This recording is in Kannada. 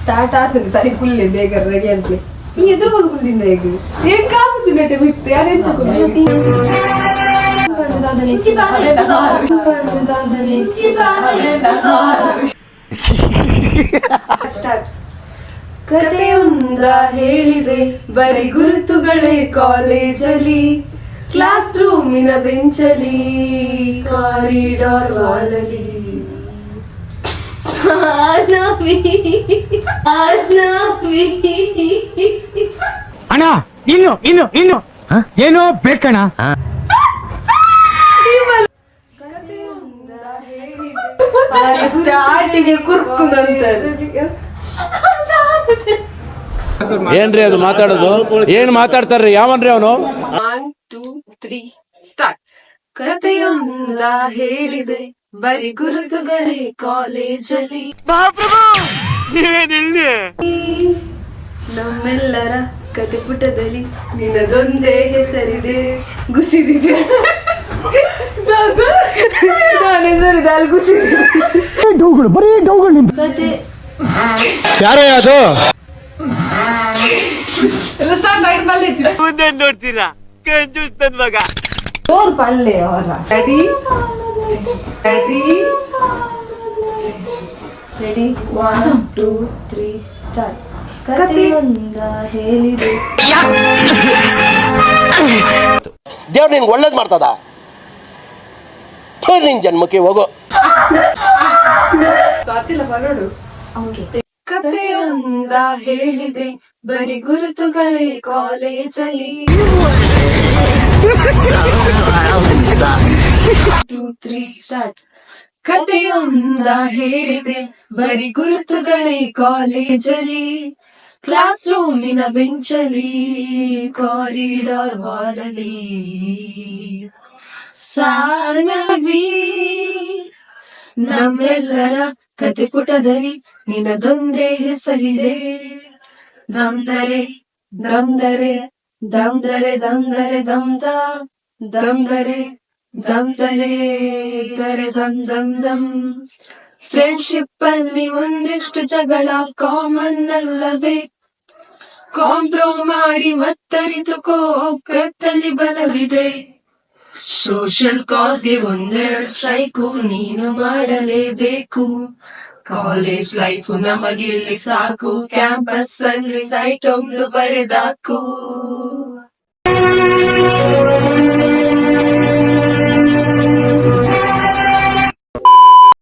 ಸ್ಟಾರ್ಟ್ ಆಗ್ತದೆ ಸರಿ ಕುಲ್ಲೆ ಬೇಗ ರೆಡಿ ಆಗ್ಲಿ ನೀ ಎದುರ್ಬೋದು ಕುಲ್ದಿಂದ ಹೇಗೆ ಏನ್ ಕಾಪು ಚಿನ್ನಟೆ ಬಿತ್ತೆ ಅದೇನ್ ಸ್ಟಾರ್ಟ್ ಕಥೆಯೊಂದ ಹೇಳಿದೆ ಬರೀ ಗುರುತುಗಳೇ ಕಾಲೇಜಲ್ಲಿ ಕ್ಲಾಸ್ ರೂಮಿನ ಬೆಂಚಲಿ ಕಾರಿಡಾರ್ ವಾಲಲಿ ಅಣ್ಣ ಇನ್ನು ಇನ್ನು ಇನ್ನು ಏನೋ ಬೇಕಣ್ಣ ಸ್ಟಾರ್ಟಿಗೆ ಕುರ್ಕುದಂತ ಏನ್ರಿ ಅದು ಮಾತಾಡೋದು ಏನ್ ಮಾತಾಡ್ತಾರ್ರಿ ಯಾವನ್ರಿ ಅವನು 1 2 3 ಸ್ಟಾರ್ಟ್ ಕಥೆಯೊಂದ ಹೇಳಿದೆ ಬರೀ ಗುರುತುಗಳೇ ಕಾಲೇಜಲ್ಲಿ ನಮ್ಮೆಲ್ಲರ ಕತೆ ಪುಟದಲ್ಲಿ ನಿನದೊಂದೇ ಹೆಸರಿದೆ ಗುಸಿರಿದೆ ನಾನು ಹೆಸರಿದೆ ಅಲ್ಲಿ ಗುಸಿರಿದೆ ಬರೀ ಡೌಗಳು ಕತೆ ಯಾರೇ ಅದು ಎಲ್ಲ ಸ್ಟಾರ್ಟ್ ರೈಟ್ ಬಲ್ಲೆ ಮುಂದೆ ನೋಡ್ತೀರಾ ಕಂಜೂಸ್ ಮಗ ಜೋರ್ ಪಲ್ಲೆ ಅವರ ರೆಡಿ ರೆಡಿ ರೆಡಿ 1 2 3 ಸ್ಟಾರ್ಟ್ ಕಥೆಯೊಂದ ಹೇಳಿದೆ ದೇವ್ರು ನಿನ್ಗೆ ಒಳ್ಳೇದ್ ಮಾಡ್ತದ ನಿನ್ ಜನ್ಮಕ್ಕೆ ಹೋಗೋ ಸಾತಿಲ್ಲ ಬರೋಡು ಕಥೆಯೊಂದ ಹೇಳಿದೆ ಬರೀ ಗುರುತುಗಳೇ ಕಾಲೇಜಲ್ಲಿ 2 3 ಸ್ಟಾರ್ಟ್ ಕಥೆಯೊಂದ ಹೇಳಿದೆ ಬರೀ ಗುರುತುಗಳೇ ಕಾಲೇಜಲ್ಲಿ ಕ್ಲಾಸ್ ರೂಮಿನ ಬೆಂಚಲಿ ಕಾರಿಡಾರ್ ವಾಲಲಿ ಸಾನವಿ ನಮ್ಮೆಲ್ಲರ ಕತೆ ಪುಟದಲ್ಲಿ ನಿನದೊಂದೇ ಹೆಸರಿದೆ ದಮ್ದರೆ ದಮ್ದರೆ ದಮ್ದರೆ ದಮ್ದರೆ ದಮ್ದ ದಮ್ದರೆ ದಮ್ದರೆ ದರೆ ದಮ್ ದಮ್ ದಮ್ ಫ್ರೆಂಡ್ಶಿಪ್ ಅಲ್ಲಿ ಒಂದಿಷ್ಟು ಜಗಳ ಕಾಮನ್ ಅಲ್ಲವೇ ಕಾಂಪ್ರೋ ಮಾಡಿ ಮತ್ತರಿತುಕೋ ಕಟ್ಟಲಿ ಬಲವಿದೆ ಸೋಷಿಯಲ್ ಕಾಸ್ಗೆ ಒಂದೆರಡು ಸ್ಟ್ರೈಕು ನೀನು ಮಾಡಲೇಬೇಕು ಕಾಲೇಜ್ ಲೈಫ್ ನಮಗಿಲ್ಲಿ ಸಾಕು ಕ್ಯಾಂಪಸ್ ಅಲ್ಲಿ ಸೈಟ್ ಒಂದು ಬರೆದಾಕು